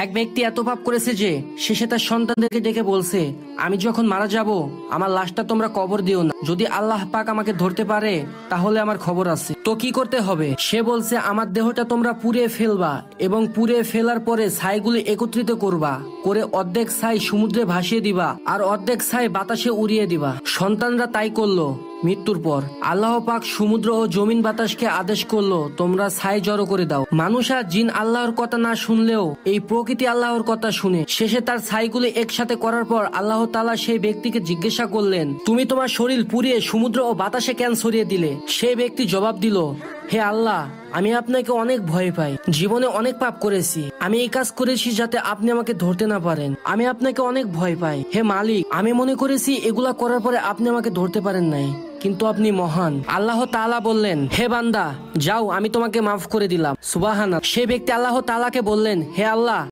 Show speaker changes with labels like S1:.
S1: এক ব্যক্তি এত পাপ করেছে যে শেষে তার সন্তানদেরকে ডেকে বলছে, আমি যখন মারা যাব আমার লাশটা তোমরা কবর দিও না, যদি আল্লাহ পাক আমাকে ধরতে পারে তাহলে আমার খবর আছে। তো কি করতে হবে? সে বলছে, আমার দেহটা তোমরা পুড়িয়ে ফেলবা এবং পুড়িয়ে ফেলার পরে ছাইগুলি একত্রিত করবা, করে অর্ধেক ছাই সমুদ্রে ভাসিয়ে দিবা আর অর্ধেক ছাই বাতাসে উড়িয়ে দিবা। সন্তানরা তাই করলো। মৃত্যুর পর আল্লাহ পাক সমুদ্র ও জমিন বাতাসকে আদেশ করলো, তোমরা ছাই জড়ো করে দাও। মানুষ আর জিন আল্লাহর কথা না শুনলেও এই প্রকৃতি আল্লাহর কথা শুনে। শেষে তার ছাইগুলি একসাথে করার পর আল্লাহ তাআলা সেই ব্যক্তিকে জিজ্ঞাসা করলেন, তুমি তোমার শরীর পুড়িয়ে সমুদ্র ও বাতাসে কেন ছড়িয়ে দিলে? সেই ব্যক্তি জবাব দিল, হে আল্লাহ, আমি আপনাকে অনেক ভয় পাই, জীবনে অনেক পাপ করেছি, আমি এই কাজ করেছি যাতে আপনি আমাকে ধরতে না পারেন। আমি আপনাকে অনেক ভয় পাই। হে মালিক, আমি মনে করেছি এগুলা করার পরে আপনি আমাকে ধরতে পারেন নাই, কিন্তু আপনি মহান। আল্লাহ তাআলা বললেন, হে বান্দা, যাও, আমি তোমাকে মাফ করে দিলাম। সুবহানাল্লাহ। সেই ব্যক্তি আল্লাহ তাআলাকে বললেন, হে আল্লাহ,